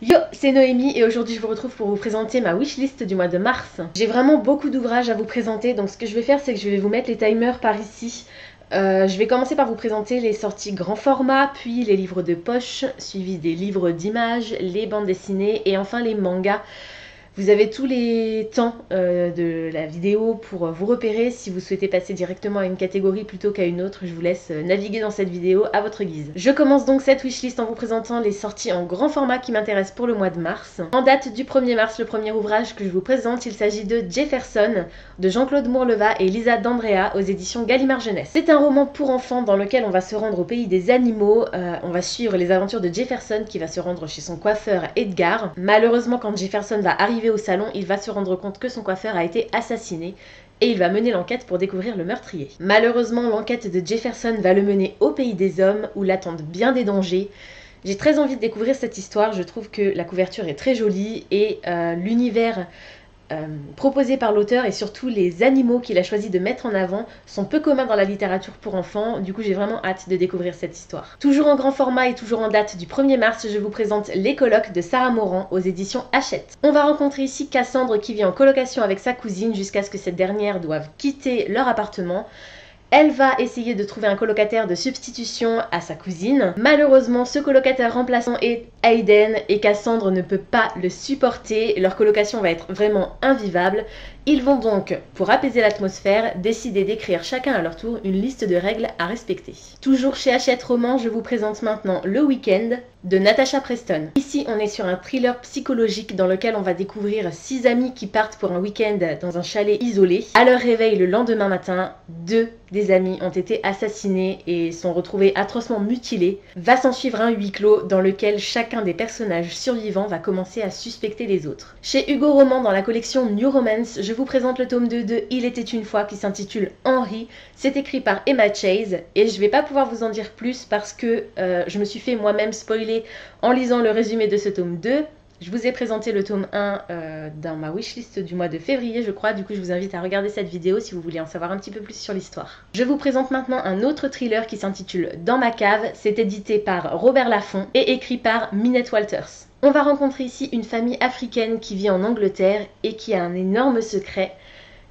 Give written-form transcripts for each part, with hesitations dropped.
Yo, c'est Noémie et aujourd'hui je vous retrouve pour vous présenter ma wishlist du mois de mars. J'ai vraiment beaucoup d'ouvrages à vous présenter, donc ce que je vais faire c'est que je vais vous mettre les timers par ici. Je vais commencer par vous présenter les sorties grand format, puis les livres de poche, suivis des livres d'images, les bandes dessinées et enfin les mangas. Vous avez tous les temps de la vidéo pour vous repérer. Si vous souhaitez passer directement à une catégorie plutôt qu'à une autre, je vous laisse naviguer dans cette vidéo à votre guise. Je commence donc cette wishlist en vous présentant les sorties en grand format qui m'intéressent pour le mois de mars. En date du 1er mars, le premier ouvrage que je vous présente, il s'agit de Jefferson de Jean-Claude Mourleva et Lisa D'Andrea aux éditions Gallimard Jeunesse. C'est un roman pour enfants dans lequel on va se rendre au pays des animaux. On va suivre les aventures de Jefferson qui va se rendre chez son coiffeur Edgar. Malheureusement, quand Jefferson va arriver au salon, il va se rendre compte que son coiffeur a été assassiné et il va mener l'enquête pour découvrir le meurtrier. Malheureusement, l'enquête de Jefferson va le mener au pays des hommes où l'attendent bien des dangers. J'ai très envie de découvrir cette histoire, je trouve que la couverture est très jolie et l'univers proposé par l'auteur et surtout les animaux qu'il a choisi de mettre en avant sont peu communs dans la littérature pour enfants, du coup j'ai vraiment hâte de découvrir cette histoire. Toujours en grand format et toujours en date du 1er mars, je vous présente Les Colocs de Sarah Morand aux éditions Hachette. On va rencontrer ici Cassandre qui vit en colocation avec sa cousine jusqu'à ce que cette dernière doive quitter leur appartement. Elle va essayer de trouver un colocataire de substitution à sa cousine. Malheureusement, ce colocataire remplaçant est Aiden et Cassandre ne peut pas le supporter. Leur colocation va être vraiment invivable. Ils vont donc, pour apaiser l'atmosphère, décider d'écrire chacun à leur tour une liste de règles à respecter. Toujours chez Hachette Roman, je vous présente maintenant Le Week-end de Natasha Preston. Ici, on est sur un thriller psychologique dans lequel on va découvrir 6 amis qui partent pour un week-end dans un chalet isolé. À leur réveil le lendemain matin, 2 des amis ont été assassinés et sont retrouvés atrocement mutilés. Va s'en suivre un huis clos dans lequel chacun des personnages survivants va commencer à suspecter les autres. Chez Hugo Roman, dans la collection New Romance, je vous présente le tome 2 de Il était une fois qui s'intitule Henri. C'est écrit par Emma Chase et je vais pas pouvoir vous en dire plus parce que je me suis fait moi-même spoiler en lisant le résumé de ce tome 2. Je vous ai présenté le tome 1 dans ma wishlist du mois de février, je crois. Du coup, je vous invite à regarder cette vidéo si vous voulez en savoir un petit peu plus sur l'histoire. Je vous présente maintenant un autre thriller qui s'intitule Dans ma cave. C'est édité par Robert Laffont et écrit par Minette Walters. On va rencontrer ici une famille africaine qui vit en Angleterre et qui a un énorme secret.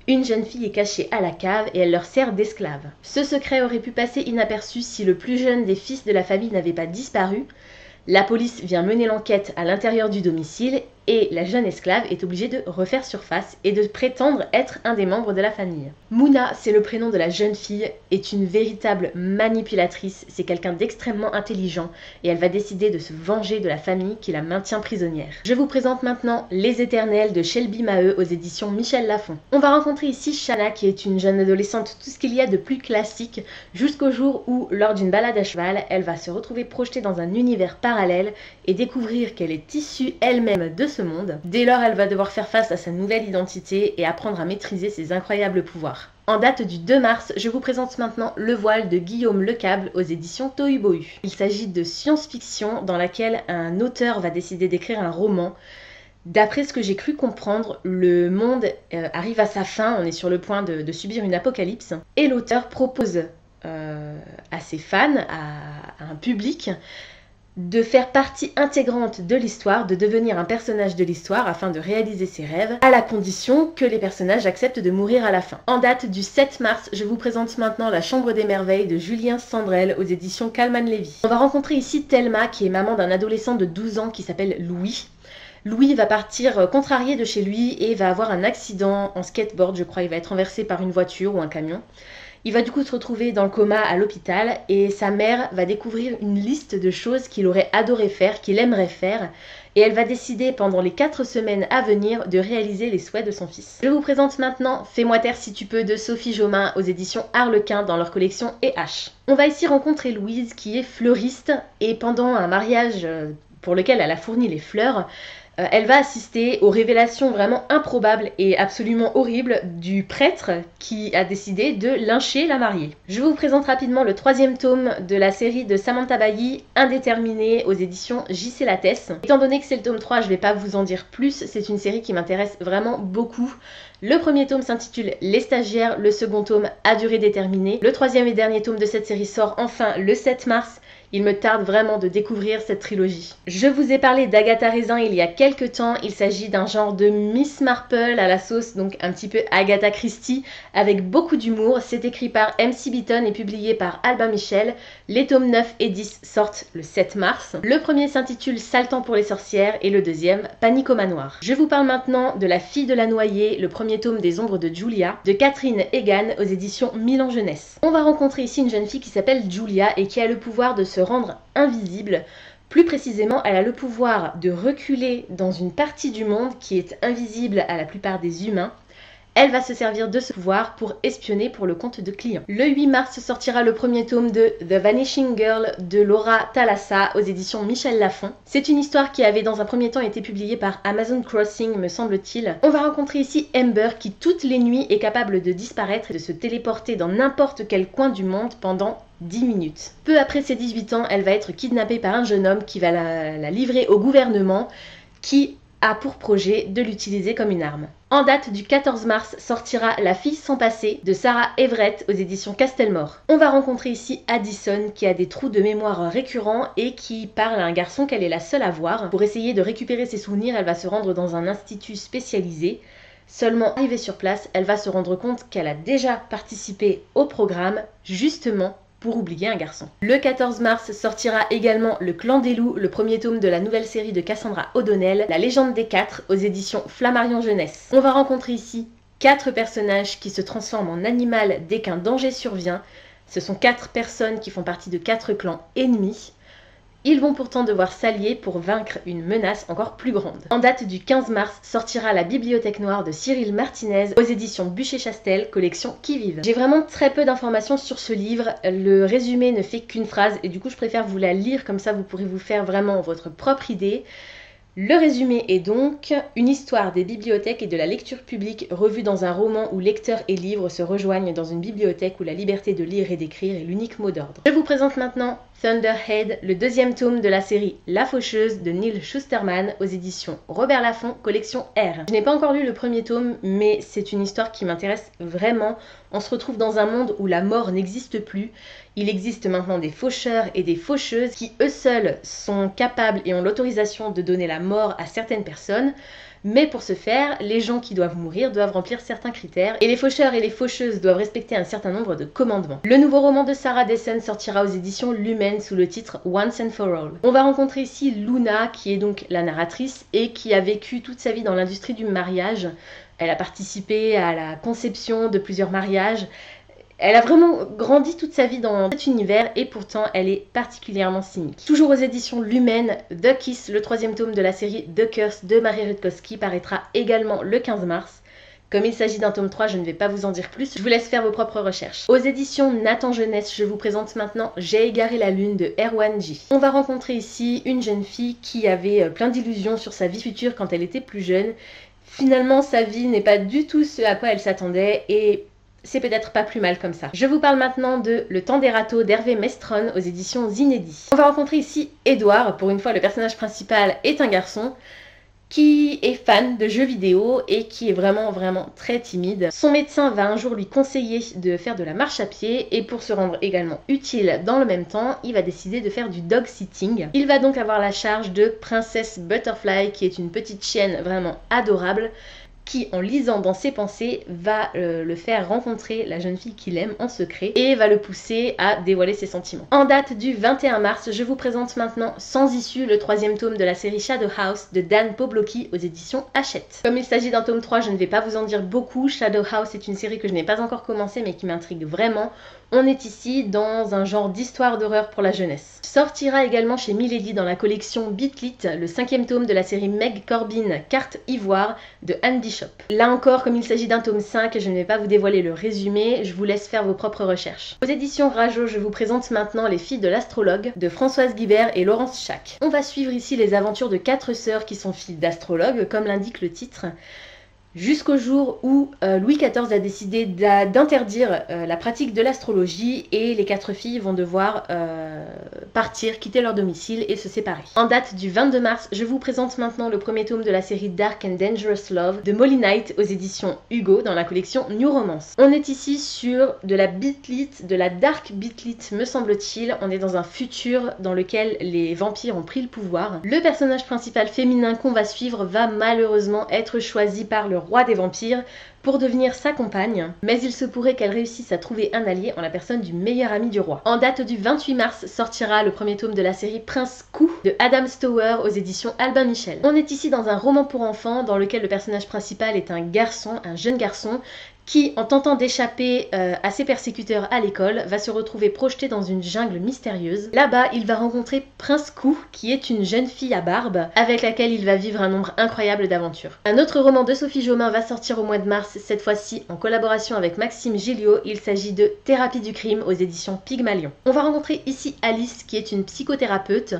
Une jeune fille est cachée à la cave et elle leur sert d'esclave. Ce secret aurait pu passer inaperçu si le plus jeune des fils de la famille n'avait pas disparu. La police vient mener l'enquête à l'intérieur du domicile et la jeune esclave est obligée de refaire surface et de prétendre être un des membres de la famille. Mouna, c'est le prénom de la jeune fille, est une véritable manipulatrice, c'est quelqu'un d'extrêmement intelligent et elle va décider de se venger de la famille qui la maintient prisonnière. Je vous présente maintenant Les Éternels de Shelby Maheu aux éditions Michel Lafon. On va rencontrer ici Shanna qui est une jeune adolescente, tout ce qu'il y a de plus classique, jusqu'au jour où, lors d'une balade à cheval, elle va se retrouver projetée dans un univers parallèle et découvrir qu'elle est issue elle-même de ce monde. Dès lors, elle va devoir faire face à sa nouvelle identité et apprendre à maîtriser ses incroyables pouvoirs. En date du 2 mars, je vous présente maintenant Le Voile de Guillaume Lecable aux éditions Tohubohu. Il s'agit de science-fiction dans laquelle un auteur va décider d'écrire un roman. D'après ce que j'ai cru comprendre, le monde arrive à sa fin, on est sur le point de subir une apocalypse, et l'auteur propose à ses fans, à un public, de faire partie intégrante de l'histoire, de devenir un personnage de l'histoire afin de réaliser ses rêves, à la condition que les personnages acceptent de mourir à la fin. En date du 7 mars, je vous présente maintenant La Chambre des Merveilles de Julien Sandrel aux éditions Calman Levy. On va rencontrer ici Thelma qui est maman d'un adolescent de 12 ans qui s'appelle Louis. Louis va partir contrarié de chez lui et va avoir un accident en skateboard, je crois, il va être renversé par une voiture ou un camion. Il va du coup se retrouver dans le coma à l'hôpital et sa mère va découvrir une liste de choses qu'il aurait adoré faire, qu'il aimerait faire et elle va décider pendant les 4 semaines à venir de réaliser les souhaits de son fils. Je vous présente maintenant Fais-moi taire si tu peux de Sophie Jomain aux éditions Harlequin dans leur collection E.H. On va ici rencontrer Louise qui est fleuriste et pendant un mariage pour lequel elle a fourni les fleurs, elle va assister aux révélations vraiment improbables et absolument horribles du prêtre qui a décidé de lyncher la mariée. Je vous présente rapidement le 3e tome de la série de Samantha Bailly, Indéterminé aux éditions J.C. Lattès. Étant donné que c'est le tome 3, je ne vais pas vous en dire plus, c'est une série qui m'intéresse vraiment beaucoup. Le premier tome s'intitule Les Stagiaires, le second tome à durée déterminée. Le 3e et dernier tome de cette série sort enfin le 7 mars. Il me tarde vraiment de découvrir cette trilogie. Je vous ai parlé d'Agatha Raisin il y a quelques temps. Il s'agit d'un genre de Miss Marple à la sauce, donc un petit peu Agatha Christie, avec beaucoup d'humour. C'est écrit par MC Beaton et publié par Albin Michel. Les tomes 9 et 10 sortent le 7 mars. Le premier s'intitule Sale temps pour les sorcières et le deuxième Panique au manoir. Je vous parle maintenant de La fille de la noyée, le premier tome des ombres de Julia, de Catherine Egan aux éditions Milan Jeunesse. On va rencontrer ici une jeune fille qui s'appelle Julia et qui a le pouvoir de se rendre invisible. Plus précisément, elle a le pouvoir de reculer dans une partie du monde qui est invisible à la plupart des humains. Elle va se servir de ce pouvoir pour espionner pour le compte de clients. Le 8 mars sortira le premier tome de The Vanishing Girl de Laura Thalassa aux éditions Michel Lafon. C'est une histoire qui avait dans un premier temps été publiée par Amazon Crossing, me semble-t-il. On va rencontrer ici Amber qui toutes les nuits est capable de disparaître et de se téléporter dans n'importe quel coin du monde pendant 10 minutes. Peu après ses 18 ans, elle va être kidnappée par un jeune homme qui va la livrer au gouvernement qui a pour projet de l'utiliser comme une arme. En date du 14 mars sortira La fille sans passé de Sarah Everett aux éditions Castelmore. On va rencontrer ici Addison qui a des trous de mémoire récurrents et qui parle à un garçon qu'elle est la seule à voir. Pour essayer de récupérer ses souvenirs, elle va se rendre dans un institut spécialisé. Seulement arrivée sur place, elle va se rendre compte qu'elle a déjà participé au programme justement pour oublier un garçon. Le 14 mars sortira également Le Clan des Loups, le premier tome de la nouvelle série de Cassandra O'Donnell, La légende des 4 aux éditions Flammarion Jeunesse. On va rencontrer ici 4 personnages qui se transforment en animal dès qu'un danger survient. Ce sont 4 personnes qui font partie de 4 clans ennemis. Ils vont pourtant devoir s'allier pour vaincre une menace encore plus grande. En date du 15 mars sortira La Bibliothèque Noire de Cyril Martinez aux éditions Bûcher-Chastel, collection Qui Vive. J'ai vraiment très peu d'informations sur ce livre, le résumé ne fait qu'une phrase et du coup je préfère vous la lire, comme ça vous pourrez vous faire vraiment votre propre idée. Le résumé est donc une histoire des bibliothèques et de la lecture publique revue dans un roman où lecteurs et livres se rejoignent dans une bibliothèque où la liberté de lire et d'écrire est l'unique mot d'ordre. Je vous présente maintenant Thunderhead, le deuxième tome de la série La Faucheuse de Neil Schusterman aux éditions Robert Laffont, collection R. Je n'ai pas encore lu le premier tome, mais c'est une histoire qui m'intéresse vraiment. On se retrouve dans un monde où la mort n'existe plus. Il existe maintenant des faucheurs et des faucheuses qui eux seuls sont capables et ont l'autorisation de donner la mort à certaines personnes. Mais pour ce faire, les gens qui doivent mourir doivent remplir certains critères et les faucheurs et les faucheuses doivent respecter un certain nombre de commandements. Le nouveau roman de Sarah Dessen sortira aux éditions Lumen sous le titre Once and for All. On va rencontrer ici Luna qui est donc la narratrice et qui a vécu toute sa vie dans l'industrie du mariage. Elle a participé à la conception de plusieurs mariages. Elle a vraiment grandi toute sa vie dans cet univers et pourtant elle est particulièrement cynique. Toujours aux éditions Lumen, The Kiss, le troisième tome de la série The Curse de Marie Rutkowski paraîtra également le 15 mars. Comme il s'agit d'un tome 3, je ne vais pas vous en dire plus, je vous laisse faire vos propres recherches. Aux éditions Nathan Jeunesse, je vous présente maintenant J'ai égaré la lune de Erwan J. On va rencontrer ici une jeune fille qui avait plein d'illusions sur sa vie future quand elle était plus jeune. Finalement, sa vie n'est pas du tout ce à quoi elle s'attendait et c'est peut-être pas plus mal comme ça. Je vous parle maintenant de Le temps des râteaux d'Hervé Mestron aux éditions Inédits. On va rencontrer ici Edouard. Pour une fois, le personnage principal est un garçon qui est fan de jeux vidéo et qui est vraiment très timide. Son médecin va un jour lui conseiller de faire de la marche à pied et pour se rendre également utile dans le même temps, il va décider de faire du dog sitting. Il va donc avoir la charge de Princess Butterfly qui est une petite chienne vraiment adorable qui, en lisant dans ses pensées, va le faire rencontrer la jeune fille qu'il aime en secret et va le pousser à dévoiler ses sentiments. En date du 21 mars, je vous présente maintenant Sans issue, le troisième tome de la série Shadow House de Dan Pobloki aux éditions Hachette. Comme il s'agit d'un tome 3, je ne vais pas vous en dire beaucoup. Shadow House est une série que je n'ai pas encore commencée mais qui m'intrigue vraiment. On est ici dans un genre d'histoire d'horreur pour la jeunesse. Sortira également chez Milady dans la collection Beatlit le 5e tome de la série Meg Corbin, Carte Ivoire de Anne Bishop. Là encore, comme il s'agit d'un tome 5, je ne vais pas vous dévoiler le résumé, je vous laisse faire vos propres recherches. Aux éditions Rajo, je vous présente maintenant Les filles de l'astrologue de Françoise Guibert et Laurence Chac. On va suivre ici les aventures de 4 sœurs qui sont filles d'astrologues, comme l'indique le titre. jusqu'au jour où Louis XIV a décidé d'interdire la pratique de l'astrologie et les 4 filles vont devoir partir, quitter leur domicile et se séparer. En date du 22 mars, je vous présente maintenant le premier tome de la série Dark and Dangerous Love de Molly Knight aux éditions Hugo dans la collection New Romance. On est ici sur de la beatlit, de la dark beatlit me semble-t-il. On est dans un futur dans lequel les vampires ont pris le pouvoir. Le personnage principal féminin qu'on va suivre va malheureusement être choisi par le roi des vampires pour devenir sa compagne, mais il se pourrait qu'elle réussisse à trouver un allié en la personne du meilleur ami du roi. En date du 28 mars sortira le premier tome de la série Prince Coup de Adam Stower aux éditions Albin Michel. On est ici dans un roman pour enfants dans lequel le personnage principal est un garçon, un jeune garçon, qui, en tentant d'échapper à ses persécuteurs à l'école, va se retrouver projeté dans une jungle mystérieuse. Là-bas, il va rencontrer Prince Coup, qui est une jeune fille à barbe, avec laquelle il va vivre un nombre incroyable d'aventures. Un autre roman de Sophie Jomain va sortir au mois de mars, cette fois-ci en collaboration avec Maxime Gilliot. Il s'agit de Thérapie du crime aux éditions Pygmalion. On va rencontrer ici Alice, qui est une psychothérapeute,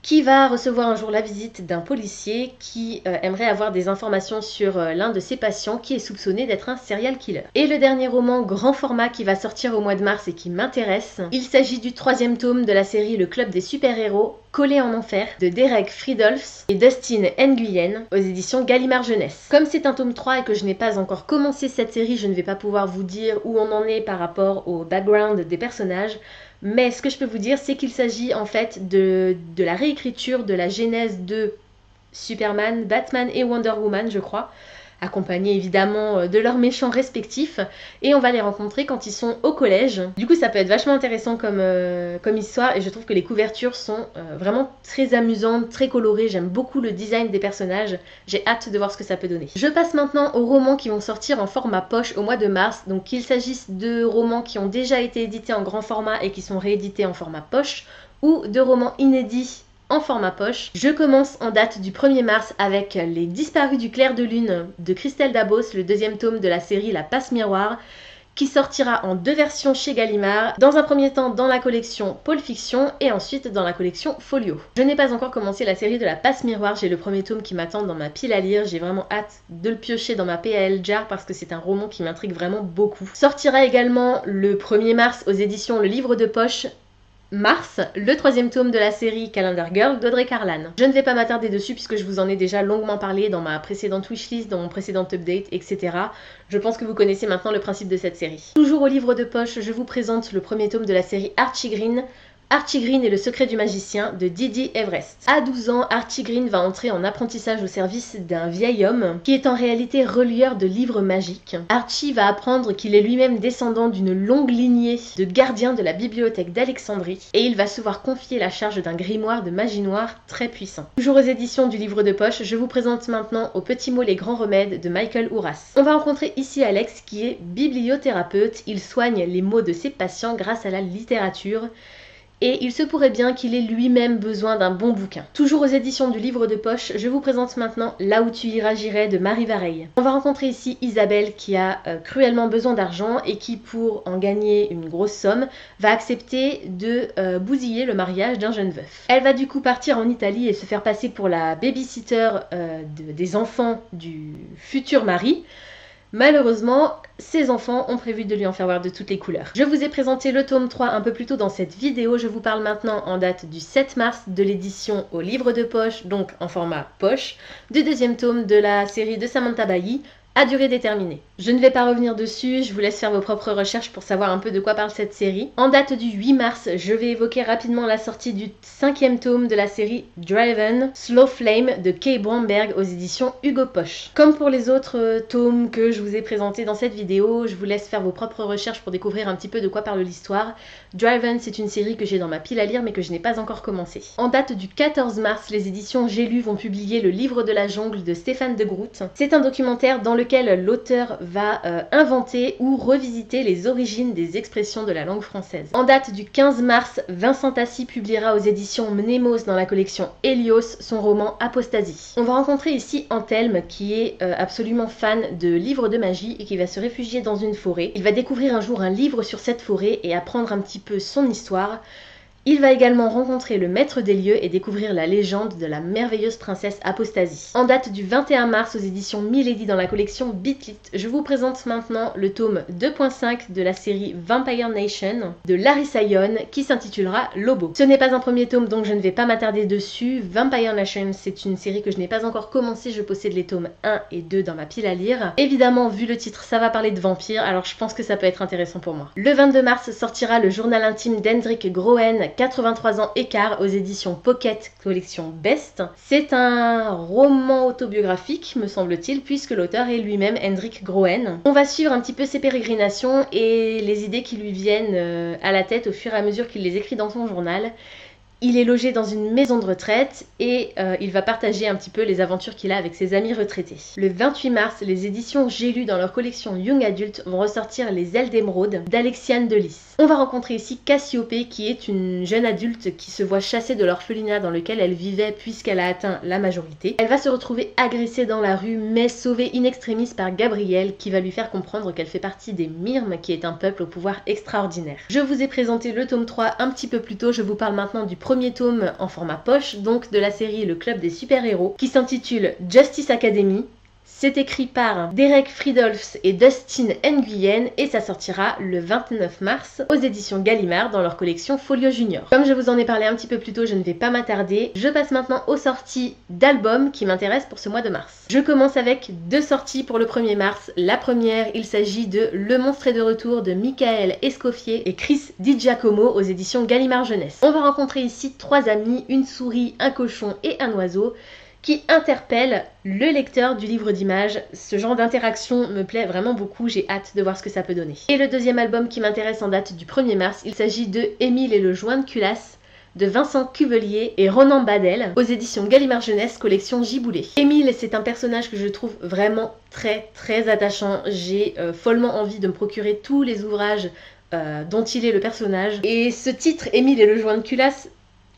qui va recevoir un jour la visite d'un policier qui aimerait avoir des informations sur l'un de ses patients qui est soupçonné d'être un serial killer. Et le dernier roman grand format qui va sortir au mois de mars et qui m'intéresse, il s'agit du 3e tome de la série Le Club des super-héros, Collé en enfer, de Derek Friedolfs et Dustin Nguyen aux éditions Gallimard Jeunesse. Comme c'est un tome 3 et que je n'ai pas encore commencé cette série, je ne vais pas pouvoir vous dire où on en est par rapport au background des personnages. Mais ce que je peux vous dire, c'est qu'il s'agit en fait de la réécriture de la genèse de Superman, Batman et Wonder Woman, je crois, accompagnés évidemment de leurs méchants respectifs, et on va les rencontrer quand ils sont au collège. Du coup, ça peut être vachement intéressant comme histoire, et je trouve que les couvertures sont vraiment très amusantes, très colorées. J'aime beaucoup le design des personnages, j'ai hâte de voir ce que ça peut donner. Je passe maintenant aux romans qui vont sortir en format poche au mois de mars, donc qu'il s'agisse de romans qui ont déjà été édités en grand format et qui sont réédités en format poche, ou de romans inédits en format poche. Je commence en date du 1er mars avec Les Disparus du clair de lune de Christelle Dabos, le 2e tome de la série La Passe Miroir, qui sortira en 2 versions chez Gallimard, dans un premier temps dans la collection Pôle Fiction et ensuite dans la collection Folio. Je n'ai pas encore commencé la série de La Passe Miroir, j'ai le premier tome qui m'attend dans ma pile à lire, j'ai vraiment hâte de le piocher dans ma PAL Jar parce que c'est un roman qui m'intrigue vraiment beaucoup. Sortira également le 1er mars aux éditions Le Livre de Poche, Mars, le 3e tome de la série Calendar Girl d'Audrey Carlan. Je ne vais pas m'attarder dessus puisque je vous en ai déjà longuement parlé dans ma précédente wishlist, dans mon précédent update, etc. Je pense que vous connaissez maintenant le principe de cette série. Toujours au livre de poche, je vous présente le premier tome de la série Archie Green. Archie Green et le secret du magicien de Didi Everest. À 12 ans, Archie Green va entrer en apprentissage au service d'un vieil homme qui est en réalité relieur de livres magiques. Archie va apprendre qu'il est lui-même descendant d'une longue lignée de gardiens de la bibliothèque d'Alexandrie et il va se voir confier la charge d'un grimoire de magie noire très puissant. Toujours aux éditions du livre de poche, je vous présente maintenant Aux petits mots les grands remèdes de Michael Houras. On va rencontrer ici Alex qui est bibliothérapeute. Il soigne les maux de ses patients grâce à la littérature. Et il se pourrait bien qu'il ait lui-même besoin d'un bon bouquin. Toujours aux éditions du livre de poche, je vous présente maintenant Là où tu iras j'irai de Marie Vareille. On va rencontrer ici Isabelle qui a cruellement besoin d'argent et qui, pour en gagner une grosse somme, va accepter de bousiller le mariage d'un jeune veuf. Elle va du coup partir en Italie et se faire passer pour la babysitter des enfants du futur mari. Malheureusement, ses enfants ont prévu de lui en faire voir de toutes les couleurs. Je vous ai présenté le tome 3 un peu plus tôt dans cette vidéo. Je vous parle maintenant en date du 7 mars de l'édition au livre de poche, donc en format poche, du 2e tome de la série de Samantha Bailly, à durée déterminée. Je ne vais pas revenir dessus, je vous laisse faire vos propres recherches pour savoir un peu de quoi parle cette série. En date du 8 mars, je vais évoquer rapidement la sortie du 5e tome de la série Driven, Slow Flame de Kay Bromberg aux éditions Hugo Poche. Comme pour les autres tomes que je vous ai présentés dans cette vidéo, je vous laisse faire vos propres recherches pour découvrir un petit peu de quoi parle l'histoire. Driven, c'est une série que j'ai dans ma pile à lire mais que je n'ai pas encore commencé. En date du 14 mars, les éditions J'ai lu vont publier Le Livre de la jungle de Stéphane de Groot. C'est un documentaire dans lequel l'auteur va inventer ou revisiter les origines des expressions de la langue française. En date du 15 mars, Vincent Tassi publiera aux éditions Mnemos dans la collection Hélios son roman Apostasie. On va rencontrer ici Anthelme qui est absolument fan de livres de magie et qui va se réfugier dans une forêt. Il va découvrir un jour un livre sur cette forêt et apprendre un petit peu son histoire. Il va également rencontrer le maître des lieux et découvrir la légende de la merveilleuse princesse Apostasie. En date du 21 mars aux éditions Milady dans la collection Beat It, je vous présente maintenant le tome 2.5 de la série Vampire Nation de Larissa Yohn qui s'intitulera Lobo. Ce n'est pas un premier tome donc je ne vais pas m'attarder dessus. Vampire Nation, c'est une série que je n'ai pas encore commencé, je possède les tomes 1 et 2 dans ma pile à lire. Évidemment, vu le titre, ça va parler de vampires, alors je pense que ça peut être intéressant pour moi. Le 22 mars sortira le journal intime d'Hendrik Groen, 83 ans écart, aux éditions Pocket collection Best. C'est un roman autobiographique, me semble-t-il, puisque l'auteur est lui-même Hendrik Groen. On va suivre un petit peu ses pérégrinations et les idées qui lui viennent à la tête au fur et à mesure qu'il les écrit dans son journal. Il est logé dans une maison de retraite et il va partager un petit peu les aventures qu'il a avec ses amis retraités. Le 28 mars, les éditions J'ai lu dans leur collection Young Adult vont ressortir Les Ailes d'Émeraude d'Alexiane Delis. On va rencontrer ici Cassiopée qui est une jeune adulte qui se voit chassée de l'orphelinat dans lequel elle vivait puisqu'elle a atteint la majorité. Elle va se retrouver agressée dans la rue mais sauvée in extremis par Gabriel qui va lui faire comprendre qu'elle fait partie des Myrmes qui est un peuple au pouvoir extraordinaire. Je vous ai présenté le tome 3 un petit peu plus tôt, je vous parle maintenant du premier tome en format poche, donc de la série Le Club des super-héros, qui s'intitule Justice Academy. C'est écrit par Derek Friedolfs et Dustin Nguyen et ça sortira le 29 mars aux éditions Gallimard dans leur collection Folio Junior. Comme je vous en ai parlé un petit peu plus tôt, je ne vais pas m'attarder. Je passe maintenant aux sorties d'albums qui m'intéressent pour ce mois de mars. Je commence avec deux sorties pour le 1er mars. La première, il s'agit de Le Monstre est de retour de Michael Escoffier et Chris DiGiacomo aux éditions Gallimard Jeunesse. On va rencontrer ici trois amis, une souris, un cochon et un oiseau, qui interpelle le lecteur du livre d'images. Ce genre d'interaction me plaît vraiment beaucoup, j'ai hâte de voir ce que ça peut donner. Et le deuxième album qui m'intéresse en date du 1er mars, il s'agit de Émile et le joint de culasse de Vincent Cuvelier et Ronan Badel aux éditions Gallimard Jeunesse collection Giboulet. Émile, c'est un personnage que je trouve vraiment très attachant. J'ai follement envie de me procurer tous les ouvrages dont il est le personnage. Et ce titre, Émile et le joint de culasse,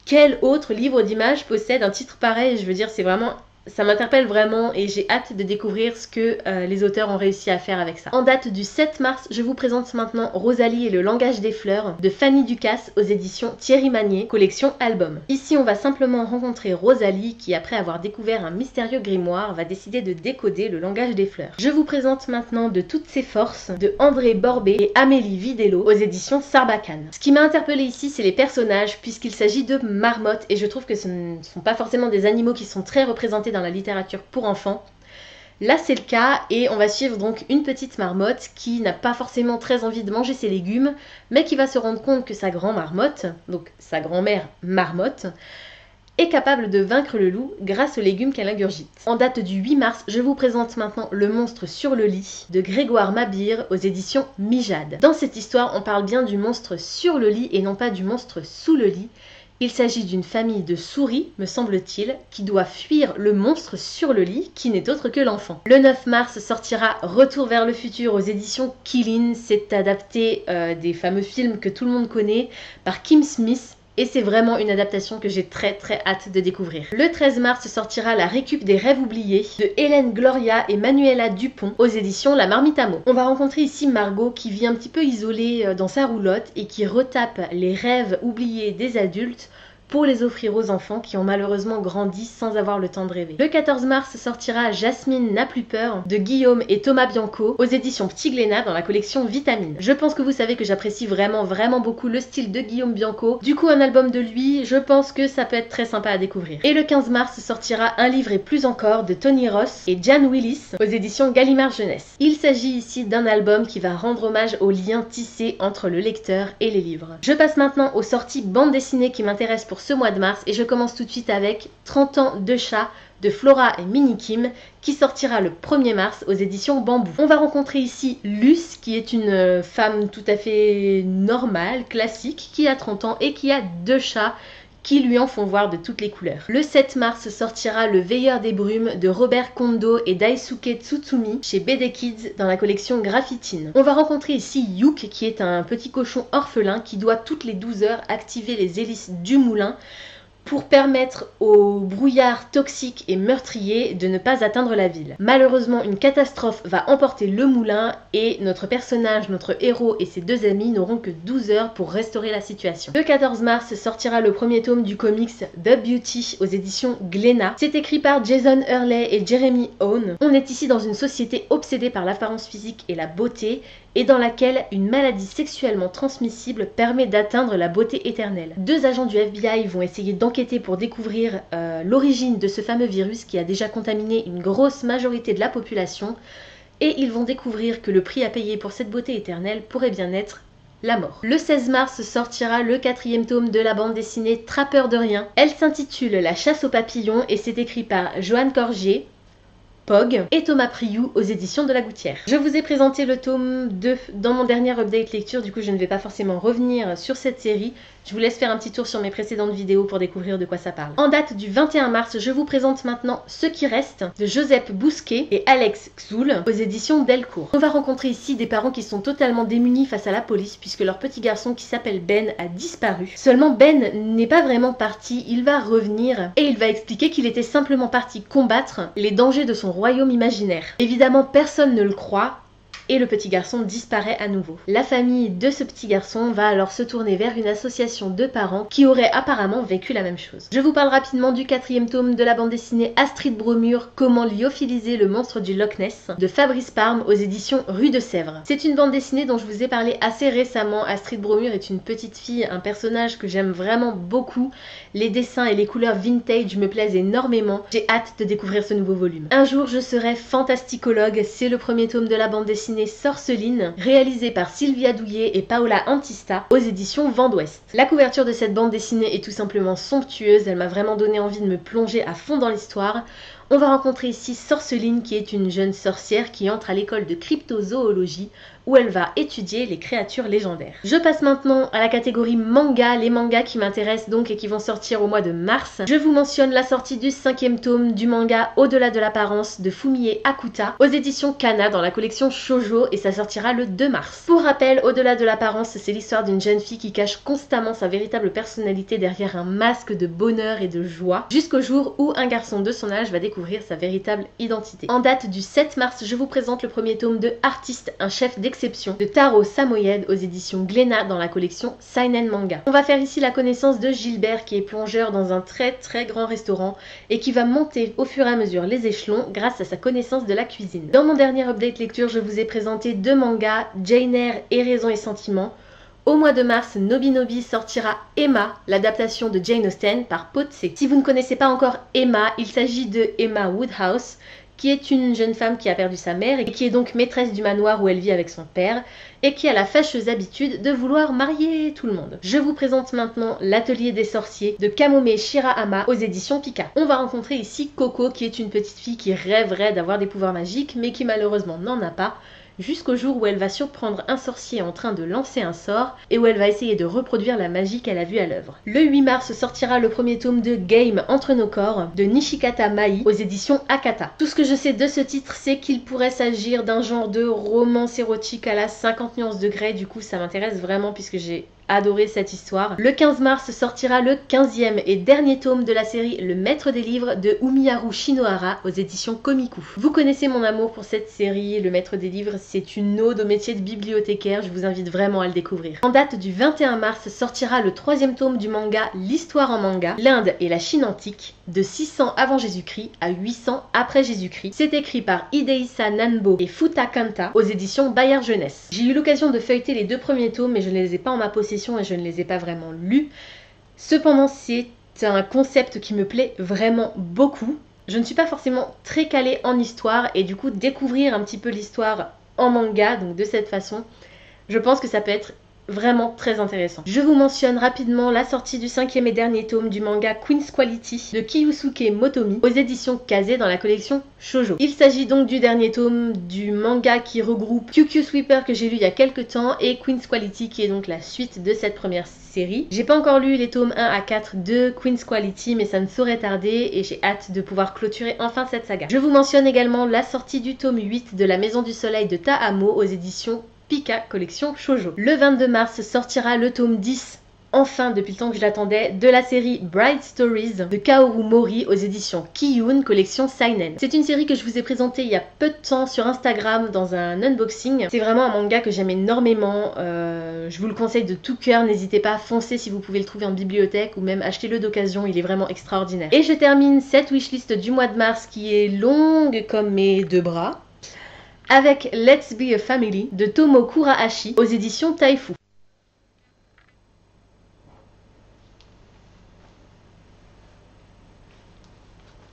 quel autre livre d'images possède un titre pareil? Je veux dire, c'est vraiment... ça m'interpelle vraiment et j'ai hâte de découvrir ce que les auteurs ont réussi à faire avec ça. En date du 7 mars, je vous présente maintenant Rosalie et le langage des fleurs de Fanny Ducasse aux éditions Thierry Magnier, collection Album. Ici, on va simplement rencontrer Rosalie qui, après avoir découvert un mystérieux grimoire, va décider de décoder le langage des fleurs. Je vous présente maintenant De toutes ses forces de André Borbet et Amélie Vidello aux éditions Sarbacane. Ce qui m'a interpellée ici, c'est les personnages puisqu'il s'agit de marmottes et je trouve que ce ne sont pas forcément des animaux qui sont très représentés dans la littérature pour enfants. Là c'est le cas et on va suivre donc une petite marmotte qui n'a pas forcément très envie de manger ses légumes mais qui va se rendre compte que sa grand-marmotte, donc sa grand-mère marmotte, est capable de vaincre le loup grâce aux légumes qu'elle ingurgite. En date du 8 mars, je vous présente maintenant Le monstre sur le lit de Grégoire Mabir aux éditions Mijade. Dans cette histoire, on parle bien du monstre sur le lit et non pas du monstre sous le lit. Il s'agit d'une famille de souris, me semble-t-il, qui doit fuir le monstre sur le lit, qui n'est autre que l'enfant. Le 9 mars sortira Retour vers le futur aux éditions Killin. C'est adapté des fameux films que tout le monde connaît par Kim Smith. Et c'est vraiment une adaptation que j'ai très hâte de découvrir. Le 13 mars sortira La récup des rêves oubliés de Hélène Gloria et Manuela Dupont aux éditions La Marmite à mots. On va rencontrer ici Margot qui vit un petit peu isolée dans sa roulotte et qui retape les rêves oubliés des adultes pour les offrir aux enfants qui ont malheureusement grandi sans avoir le temps de rêver. Le 14 mars sortira Jasmine n'a plus peur de Guillaume et Thomas Bianco aux éditions Petit Glénat dans la collection Vitamine. Je pense que vous savez que j'apprécie vraiment beaucoup le style de Guillaume Bianco. Du coup, un album de lui, je pense que ça peut être très sympa à découvrir. Et le 15 mars sortira Un livre et plus encore de Tony Ross et Jan Willis aux éditions Gallimard Jeunesse. Il s'agit ici d'un album qui va rendre hommage aux liens tissés entre le lecteur et les livres. Je passe maintenant aux sorties bande dessinée qui m'intéressent pour ce mois de mars et je commence tout de suite avec 30 ans de chat de Flora et Minnie Kim qui sortira le 1er mars aux éditions Bambou. On va rencontrer ici Luce qui est une femme tout à fait normale, classique, qui a 30 ans et qui a deux chats qui lui en font voir de toutes les couleurs. Le 7 mars sortira Le Veilleur des Brumes de Robert Kondo et Daisuke Tsutsumi chez BD Kids dans la collection Graphitine. On va rencontrer ici Youk qui est un petit cochon orphelin qui doit toutes les 12 heures activer les hélices du moulin pour permettre au brouillard toxique et meurtrier de ne pas atteindre la ville. Malheureusement, une catastrophe va emporter le moulin et notre personnage, notre héros et ses deux amis n'auront que 12 heures pour restaurer la situation. Le 14 mars sortira le premier tome du comics The Beauty aux éditions Glénat. C'est écrit par Jason Hurley et Jeremy Owen. On est ici dans une société obsédée par l'apparence physique et la beauté et dans laquelle une maladie sexuellement transmissible permet d'atteindre la beauté éternelle. Deux agents du FBI vont essayer d'enquêter pour découvrir l'origine de ce fameux virus qui a déjà contaminé une grosse majorité de la population et ils vont découvrir que le prix à payer pour cette beauté éternelle pourrait bien être la mort. Le 16 mars sortira le 4e tome de la bande dessinée Trappeur de rien. Elle s'intitule La chasse aux papillons et c'est écrit par Joanne Corgier, Pog et Thomas Priou aux éditions de la Gouttière. Je vous ai présenté le tome 2 dans mon dernier update lecture, du coup je ne vais pas forcément revenir sur cette série. Je vous laisse faire un petit tour sur mes précédentes vidéos pour découvrir de quoi ça parle. En date du 21 mars, je vous présente maintenant Ce qui reste de Joseph Bousquet et Alex Xoul aux éditions Delcourt. On va rencontrer ici des parents qui sont totalement démunis face à la police puisque leur petit garçon qui s'appelle Ben a disparu. Seulement Ben n'est pas vraiment parti, il va revenir et il va expliquer qu'il était simplement parti combattre les dangers de son royaume imaginaire. Évidemment, personne ne le croit. Et le petit garçon disparaît à nouveau. La famille de ce petit garçon va alors se tourner vers une association de parents qui auraient apparemment vécu la même chose. Je vous parle rapidement du 4e tome de la bande dessinée Astrid Bromure, Comment lyophiliser le monstre du Loch Ness de Fabrice Parme aux éditions Rue de Sèvres. C'est une bande dessinée dont je vous ai parlé assez récemment. Astrid Bromure est une petite fille, un personnage que j'aime vraiment beaucoup. Les dessins et les couleurs vintage me plaisent énormément. J'ai hâte de découvrir ce nouveau volume. Un jour je serai fantasticologue, c'est le premier tome de la bande dessinée Sorceline, réalisée par Sylvia Douillet et Paola Antista aux éditions Vent d'Ouest. La couverture de cette bande dessinée est tout simplement somptueuse, elle m'a vraiment donné envie de me plonger à fond dans l'histoire. On va rencontrer ici Sorceline qui est une jeune sorcière qui entre à l'école de cryptozoologie où elle va étudier les créatures légendaires. Je passe maintenant à la catégorie manga, les mangas qui m'intéressent donc et qui vont sortir au mois de mars. Je vous mentionne la sortie du 5e tome du manga Au-delà de l'apparence de Fumie Akuta aux éditions Kana dans la collection Shoujo et ça sortira le 2 mars. Pour rappel, Au-delà de l'apparence, c'est l'histoire d'une jeune fille qui cache constamment sa véritable personnalité derrière un masque de bonheur et de joie jusqu'au jour où un garçon de son âge va découvrir sa véritable identité. En date du 7 mars, je vous présente le premier tome de Artiste, un chef d'exception de Taro Samoyed aux éditions Glénat dans la collection Seinen Manga. On va faire ici la connaissance de Gilbert qui est plongeur dans un très grand restaurant et qui va monter au fur et à mesure les échelons grâce à sa connaissance de la cuisine. Dans mon dernier update lecture, je vous ai présenté deux mangas, Jane Eyre et Raison et Sentiment. Au mois de mars, Nobinobi sortira Emma, l'adaptation de Jane Austen par Potsé. Si vous ne connaissez pas encore Emma, il s'agit de Emma Woodhouse, qui est une jeune femme qui a perdu sa mère et qui est donc maîtresse du manoir où elle vit avec son père et qui a la fâcheuse habitude de vouloir marier tout le monde. Je vous présente maintenant L'Atelier des sorciers de Kamome Shirahama aux éditions Pika. On va rencontrer ici Coco qui est une petite fille qui rêverait d'avoir des pouvoirs magiques mais qui malheureusement n'en a pas, jusqu'au jour où elle va surprendre un sorcier en train de lancer un sort et où elle va essayer de reproduire la magie qu'elle a vue à l'œuvre. Le 8 mars sortira le premier tome de Game Entre nos corps de Nishikata Mai aux éditions Akata. Tout ce que je sais de ce titre, c'est qu'il pourrait s'agir d'un genre de romance érotique à la 50 nuances degrés, du coup ça m'intéresse vraiment puisque j'ai adoré cette histoire. Le 15 mars sortira le 15e et dernier tome de la série Le Maître des Livres de Umiharu Shinohara aux éditions Komiku. Vous connaissez mon amour pour cette série, Le Maître des Livres, c'est une ode au métier de bibliothécaire, je vous invite vraiment à le découvrir. En date du 21 mars sortira le 3e tome du manga L'Histoire en manga, l'Inde et la Chine antique, de 600 avant Jésus-Christ à 800 après Jésus-Christ. C'est écrit par Hideisa Nanbo et Futa Kanta aux éditions Bayard Jeunesse. J'ai eu l'occasion de feuilleter les deux premiers tomes mais je ne les ai pas en ma possession et je ne les ai pas vraiment lus. Cependant, c'est un concept qui me plaît vraiment beaucoup. Je ne suis pas forcément très calée en histoire et du coup découvrir un petit peu l'histoire en manga, donc de cette façon, je pense que ça peut être vraiment très intéressant. Je vous mentionne rapidement la sortie du 5e et dernier tome du manga Queen's Quality de Kiyusuke Motomi aux éditions Kazé dans la collection Shoujo. Il s'agit donc du dernier tome du manga qui regroupe QQ Sweeper que j'ai lu il y a quelques temps et Queen's Quality qui est donc la suite de cette première série. J'ai pas encore lu les tomes 1 à 4 de Queen's Quality mais ça ne saurait tarder et j'ai hâte de pouvoir clôturer enfin cette saga. Je vous mentionne également la sortie du tome 8 de La Maison du Soleil de Taamo aux éditions Pika collection Shoujo. Le 22 mars sortira le tome 10 enfin, depuis le temps que je l'attendais, de la série Bright Stories de Kaoru Mori aux éditions Kiyun, collection Seinen. C'est une série que je vous ai présentée il y a peu de temps sur Instagram dans un unboxing. C'est vraiment un manga que j'aime énormément, je vous le conseille de tout cœur, n'hésitez pas à foncer si vous pouvez le trouver en bibliothèque ou même achetez-le d'occasion, il est vraiment extraordinaire. Et je termine cette wishlist du mois de mars qui est longue comme mes deux bras avec Let's Be a Family de Tomo Kurahashi aux éditions Taifu.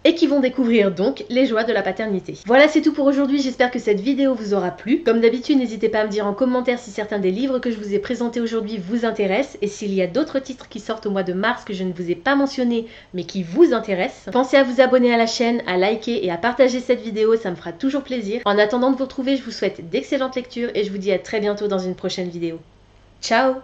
Et qui vont découvrir donc les joies de la paternité. Voilà, c'est tout pour aujourd'hui, j'espère que cette vidéo vous aura plu. Comme d'habitude, n'hésitez pas à me dire en commentaire si certains des livres que je vous ai présentés aujourd'hui vous intéressent et s'il y a d'autres titres qui sortent au mois de mars que je ne vous ai pas mentionnés mais qui vous intéressent. Pensez à vous abonner à la chaîne, à liker et à partager cette vidéo, ça me fera toujours plaisir. En attendant de vous retrouver, je vous souhaite d'excellentes lectures et je vous dis à très bientôt dans une prochaine vidéo. Ciao!